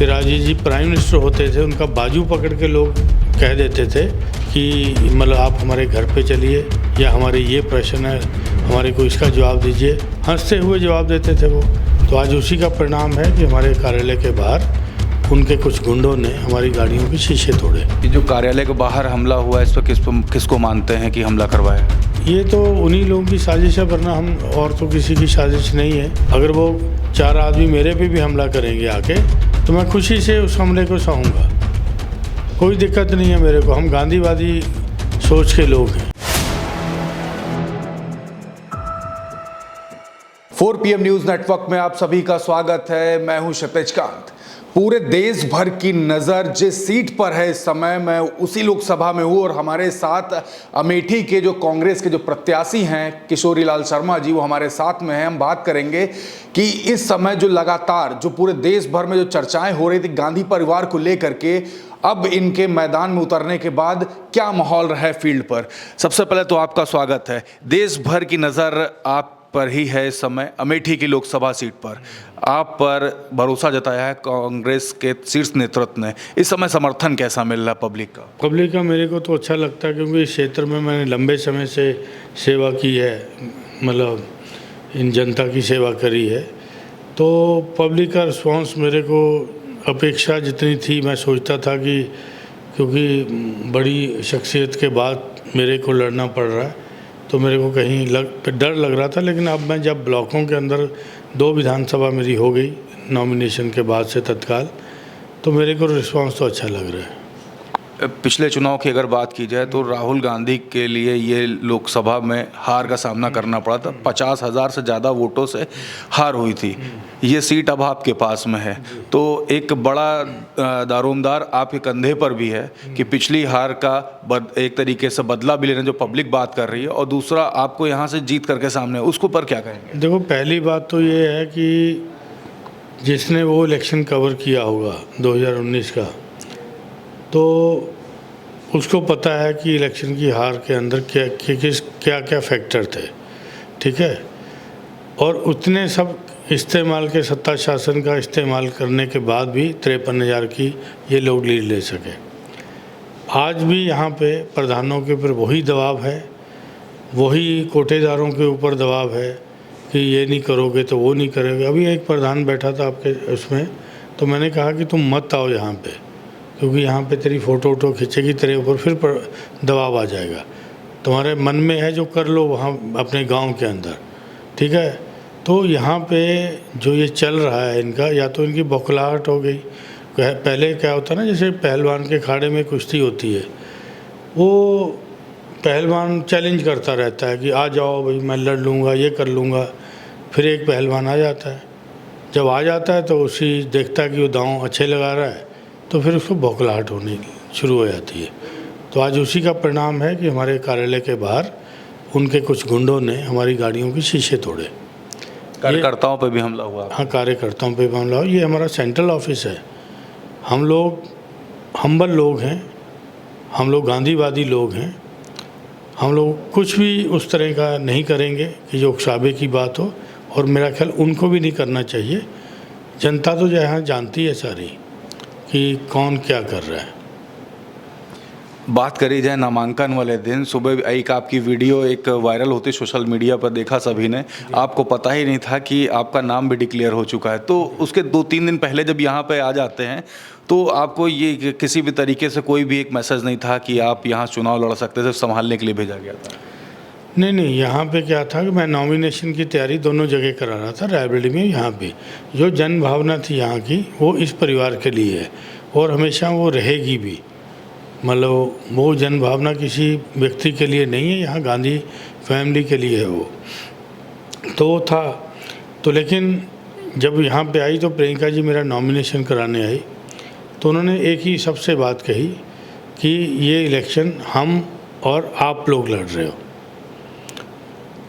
कि राजीव जी prime minister होते थे, उनका बाजू पकड़ के लोग कह देते थे कि मतलब आप हमारे घर पे चलिए या हमारे ये प्रश्न है, हमारे को इसका जवाब दीजिए, हंसते हुए जवाब देते थे वो। तो आज उसी का परिणाम है कि हमारे कार्यालय के बाहर उनके कुछ गुंडों ने हमारी गाड़ियों के शीशे तोड़े। ये जो कार्यालय के बाहर हमला हुआ है, इस पर किसको मानते हैं कि हमला करवाया? ये तो उन्हीं लोगों की साजिश है, वरना हम और तो किसी की साजिश नहीं है। अगर वो 4 आदमी मेरे पे भी हमला करेंगे आके, तो मैं खुशी से उस हमले को सहूँगा, कोई दिक्कत नहीं है मेरे को। हम गांधीवादी सोच के लोग हैं। 4 PM न्यूज नेटवर्क में आप सभी का स्वागत है। मैं हूं क्षितिज कांत। पूरे देश भर की नज़र जिस सीट पर है इस समय, मैं उसी लोकसभा में हूँ और हमारे साथ अमेठी के जो कांग्रेस के जो प्रत्याशी हैं किशोरी लाल शर्मा जी, वो हमारे साथ में हैं। हम बात करेंगे कि इस समय जो लगातार जो पूरे देश भर में जो चर्चाएं हो रही थी गांधी परिवार को लेकर के, अब इनके मैदान में उतरने के बाद क्या माहौल रहा है फील्ड पर। सबसे पहले तो आपका स्वागत है। देश भर की नज़र आप पर ही है इस समय अमेठी की लोकसभा सीट पर। आप पर भरोसा जताया है कांग्रेस के शीर्ष नेतृत्व ने। इस समय समर्थन कैसा मिल रहा है पब्लिक का? पब्लिक का मेरे को तो अच्छा लगता है, क्योंकि इस क्षेत्र में मैंने लंबे समय से सेवा की है, मतलब इन जनता की सेवा करी है। तो पब्लिक का रिस्पॉन्स मेरे को अपेक्षा जितनी थी, मैं सोचता था कि क्योंकि बड़ी शख्सियत के बाद मेरे को लड़ना पड़ रहा है, तो मेरे को कहीं डर लग रहा था। लेकिन अब मैं जब ब्लॉकों के अंदर 2 विधानसभा मेरी हो गई नॉमिनेशन के बाद से तत्काल, तो मेरे को रिस्पांस तो अच्छा लग रहा है। पिछले चुनाव की अगर बात की जाए तो राहुल गांधी के लिए ये लोकसभा में हार का सामना करना पड़ा था। 50,000 से ज़्यादा वोटों से हार हुई थी। ये सीट अब आपके पास में है, तो एक बड़ा दारोमदार आपके कंधे पर भी है कि पिछली हार का एक तरीके से बदला भी लेने जो पब्लिक बात कर रही है, और दूसरा आपको यहाँ से जीत करके सामने, उसको पर क्या कहेंगे? देखो, पहली बात तो ये है कि जिसने वो इलेक्शन कवर किया होगा 2019 का, तो उसको पता है कि इलेक्शन की हार के अंदर क्या फैक्टर थे, ठीक है। और उतने सब इस्तेमाल के, सत्ता शासन का इस्तेमाल करने के बाद भी 53,000 की ये लोग लीड ले सके। आज भी यहाँ पे प्रधानों के ऊपर वही दबाव है, वही कोटेदारों के ऊपर दबाव है कि ये नहीं करोगे तो वो नहीं करोगे। अभी एक प्रधान बैठा था आपके उसमें, तो मैंने कहा कि तुम मत आओ यहाँ पे, क्योंकि यहाँ पे तेरी फ़ोटो खींचेगी, तेरे ऊपर फिर दबाव आ जाएगा। तुम्हारे मन में है जो कर लो वहाँ अपने गांव के अंदर, ठीक है। तो यहाँ पे जो ये चल रहा है इनका, या तो इनकी बौखलाहट हो गई। पहले क्या होता ना, जैसे पहलवान के खाड़े में कुश्ती होती है, वो पहलवान चैलेंज करता रहता है कि आ जाओ भाई, मैं लड़ लूँगा, ये कर लूँगा। फिर एक पहलवान आ जाता है, जब आ जाता है तो उसी देखता है कि वो दांव अच्छे लगा रहा है, तो फिर उसको बौखलाहट होनी शुरू हो जाती है। तो आज उसी का परिणाम है कि हमारे कार्यालय के बाहर उनके कुछ गुंडों ने हमारी गाड़ियों के शीशे तोड़े। कार्यकर्ताओं पे भी हमला हुआ? हाँ, कार्यकर्ताओं पे भी हमला हुआ। ये हमारा सेंट्रल ऑफिस है। हम लोग हम्बल लोग हैं, हम लोग गांधीवादी लोग हैं। हम लोग कुछ भी उस तरह का नहीं करेंगे कि जो उकसावे की बात हो, और मेरा ख्याल उनको भी नहीं करना चाहिए। जनता तो जो यहाँ जानती है सारी कि कौन क्या कर रहा है। बात करी जाए नामांकन वाले दिन, सुबह एक आपकी वीडियो एक वायरल होती सोशल मीडिया पर, देखा सभी ने। आपको पता ही नहीं था कि आपका नाम भी डिक्लेयर हो चुका है। तो उसके 2-3 दिन पहले जब यहाँ पे आ जाते हैं, तो आपको ये किसी भी तरीके से कोई भी एक मैसेज नहीं था कि आप यहाँ चुनाव लड़ सकते थे, संभालने के लिए भेजा गया था? नहीं, यहाँ पे क्या था कि मैं नॉमिनेशन की तैयारी दोनों जगह करा रहा था, रायबरेली में। यहाँ पे जो जन भावना थी यहाँ की, वो इस परिवार के लिए है और हमेशा वो रहेगी भी। मतलब वो जन भावना किसी व्यक्ति के लिए नहीं है, यहाँ गांधी फैमिली के लिए है वो। तो था तो, लेकिन जब यहाँ पे आई तो प्रियंका जी मेरा नॉमिनेशन कराने आई, तो उन्होंने एक ही सबसे बात कही कि ये इलेक्शन हम और आप लोग लड़ रहे हो।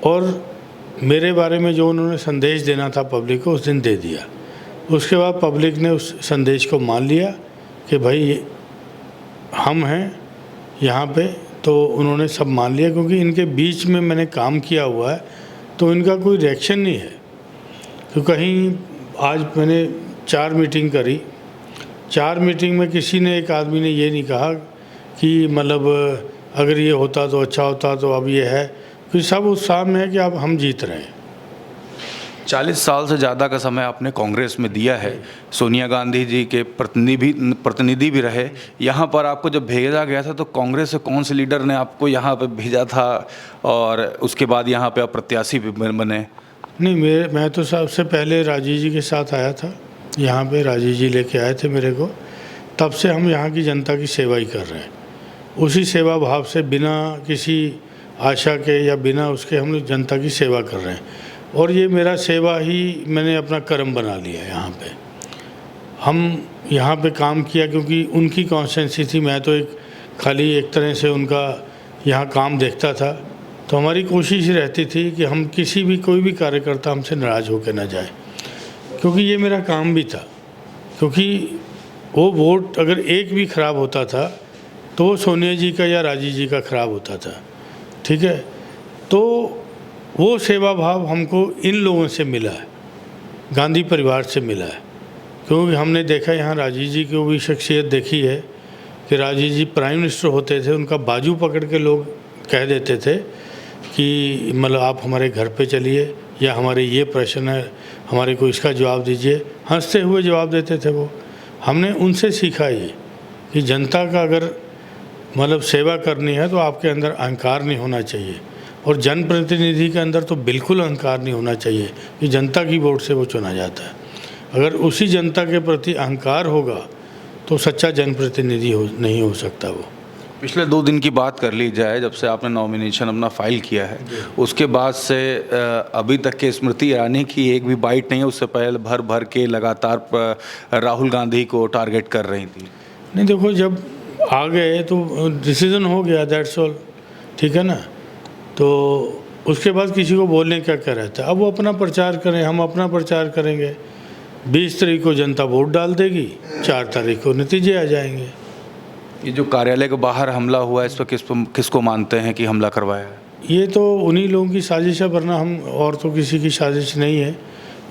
और मेरे बारे में जो उन्होंने संदेश देना था पब्लिक को, उस दिन दे दिया। उसके बाद पब्लिक ने उस संदेश को मान लिया कि भाई हम हैं यहाँ पे, तो उन्होंने सब मान लिया। क्योंकि इनके बीच में मैंने काम किया हुआ है, तो इनका कोई रिएक्शन नहीं है। तो कहीं आज मैंने 4 मीटिंग करी, 4 मीटिंग में किसी ने, एक आदमी ने ये नहीं कहा कि मतलब अगर ये होता तो अच्छा होता, तो अब ये है कि सब उत्साह में है कि अब हम जीत रहे हैं। 40 साल से ज़्यादा का समय आपने कांग्रेस में दिया है, सोनिया गांधी जी के प्रतिनिधि भी रहे। यहाँ पर आपको जब भेजा गया था तो कांग्रेस से कौन से लीडर ने आपको यहाँ पे भेजा था, और उसके बाद यहाँ पे आप प्रत्याशी भी बने? नहीं, मैं तो सबसे पहले राजीव जी के साथ आया था यहाँ पे, राजीव जी लेके आए थे मेरे को। तब से हम यहाँ की जनता की सेवा ही कर रहे हैं, उसी सेवा भाव से, बिना किसी आशा के या बिना उसके हम लोग जनता की सेवा कर रहे हैं। और ये मेरा सेवा ही मैंने अपना कर्म बना लिया। यहाँ पे हम यहाँ पे काम किया क्योंकि उनकी कॉन्स्टिट्यूंसी थी, मैं तो खाली एक तरह से उनका यहाँ काम देखता था। तो हमारी कोशिश रहती थी कि हम कोई भी कार्यकर्ता हमसे नाराज़ होकर ना जाए, क्योंकि ये मेरा काम भी था। क्योंकि वो वोट अगर एक भी ख़राब होता था तो वो सोनिया जी का या राजीव जी का ख़राब होता था, ठीक है। तो वो सेवा भाव हमको इन लोगों से मिला है, गांधी परिवार से मिला है। क्योंकि हमने देखा यहाँ राजीव जी की भी शख्सियत देखी है कि राजीव जी प्राइम मिनिस्टर होते थे, उनका बाजू पकड़ के लोग कह देते थे कि मतलब आप हमारे घर पे चलिए, या हमारे ये प्रश्न है, हमारे को इसका जवाब दीजिए, हंसते हुए जवाब देते थे वो। हमने उनसे सीखा ये कि जनता का अगर मतलब सेवा करनी है तो आपके अंदर अहंकार नहीं होना चाहिए, और जनप्रतिनिधि के अंदर तो बिल्कुल अहंकार नहीं होना चाहिए कि जनता की वोट से वो चुना जाता है। अगर उसी जनता के प्रति अहंकार होगा तो सच्चा जनप्रतिनिधि नहीं हो सकता वो। पिछले 2 दिन की बात कर ली जाए, जब से आपने नॉमिनेशन अपना फाइल किया है, उसके बाद से अभी तक के स्मृति ईरानी की एक भी बाइट नहीं है। उससे पहले भर भर के लगातार राहुल गांधी को टारगेट कर रही थी। नहीं, देखो, जब आ गए तो डिसीज़न हो गया, दैट्स ऑल, ठीक है ना। तो उसके बाद किसी को बोलने क्या रहता है। अब वो अपना प्रचार करें, हम अपना प्रचार करेंगे। 20 तारीख को जनता वोट डाल देगी, 4 तारीख को नतीजे आ जाएंगे। ये जो कार्यालय के बाहर हमला हुआ है, इस पर किसको मानते हैं कि हमला करवाया है? ये तो उन्हीं लोगों की साजिश है, वरना हम और तो किसी की साजिश नहीं है।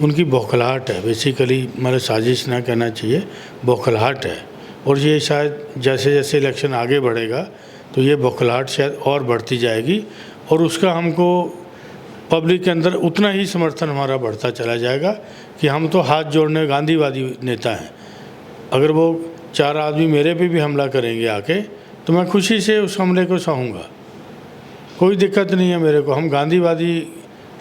उनकी बौखलाहट है बेसिकली, मतलब साजिश ना कहना चाहिए, बौखलाहट है। और ये शायद जैसे जैसे इलेक्शन आगे बढ़ेगा तो ये बौखलाहट शायद और बढ़ती जाएगी, और उसका हमको पब्लिक के अंदर उतना ही समर्थन हमारा बढ़ता चला जाएगा कि हम तो हाथ जोड़ने गांधीवादी नेता हैं। अगर वो 4 आदमी मेरे पे भी हमला करेंगे आके, तो मैं खुशी से उस हमले को सहूँगा, कोई दिक्कत नहीं है मेरे को। हम गांधीवादी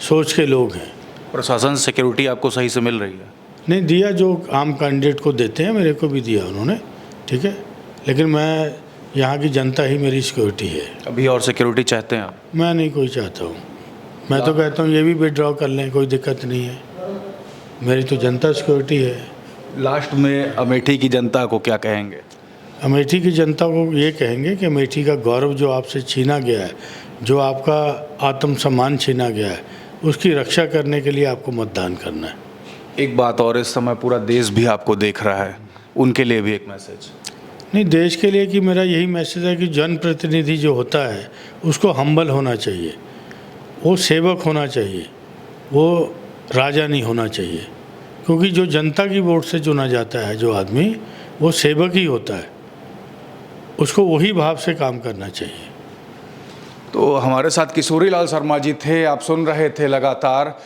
सोच के लोग हैं। प्रशासन सिक्योरिटी आपको सही से मिल रही है? नहीं, दिया जो आम कैंडिडेट को देते हैं, मेरे को भी दिया उन्होंने, ठीक है। लेकिन मैं, यहाँ की जनता ही मेरी सिक्योरिटी है। अभी और सिक्योरिटी चाहते हैं आप? मैं नहीं कोई चाहता हूँ। मैं तो कहता हूँ ये भी विड्रॉ कर लें, कोई दिक्कत नहीं है। मेरी तो जनता सिक्योरिटी है। लास्ट में अमेठी की जनता को क्या कहेंगे? अमेठी की जनता को ये कहेंगे कि अमेठी का गौरव जो आपसे छीना गया है, जो आपका आत्मसम्मान छीना गया है, उसकी रक्षा करने के लिए आपको मतदान करना है। एक बात और, इस समय पूरा देश भी आपको देख रहा है, उनके लिए भी एक मैसेज? नहीं, देश के लिए कि मेरा यही मैसेज है कि जनप्रतिनिधि जो होता है उसको हम्बल होना चाहिए, वो सेवक होना चाहिए, वो राजा नहीं होना चाहिए। क्योंकि जो जनता की वोट से चुना जाता है जो आदमी, वो सेवक ही होता है, उसको वही भाव से काम करना चाहिए। तो हमारे साथ किशोरी लाल शर्मा जी थे, आप सुन रहे थे लगातार।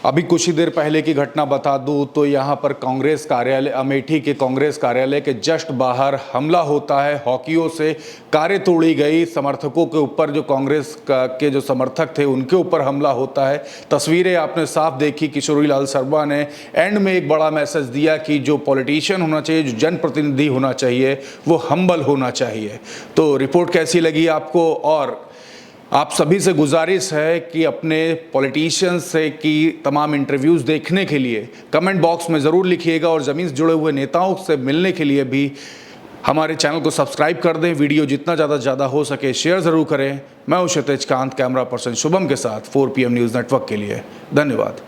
अभी कुछ ही देर पहले की घटना बता दूं तो यहाँ पर कांग्रेस कार्यालय, अमेठी के कांग्रेस कार्यालय के जस्ट बाहर हमला होता है। हॉकियों से कारें तोड़ी गई, समर्थकों के ऊपर, जो कांग्रेस के जो समर्थक थे उनके ऊपर हमला होता है। तस्वीरें आपने साफ देखी। किशोरी लाल शर्मा ने एंड में एक बड़ा मैसेज दिया कि जो पॉलिटिशियन होना चाहिए, जो जनप्रतिनिधि होना चाहिए, वो हम्बल होना चाहिए। तो रिपोर्ट कैसी लगी आपको? और आप सभी से गुजारिश है कि अपने पॉलिटिशियंस से की तमाम इंटरव्यूज़ देखने के लिए कमेंट बॉक्स में ज़रूर लिखिएगा, और ज़मीन से जुड़े हुए नेताओं से मिलने के लिए भी हमारे चैनल को सब्सक्राइब कर दें। वीडियो जितना ज़्यादा हो सके शेयर ज़रूर करें। मैं हूं क्षितिज कांत, कैमरा पर्सन शुभम के साथ 4 PM न्यूज़ नेटवर्क के लिए। धन्यवाद।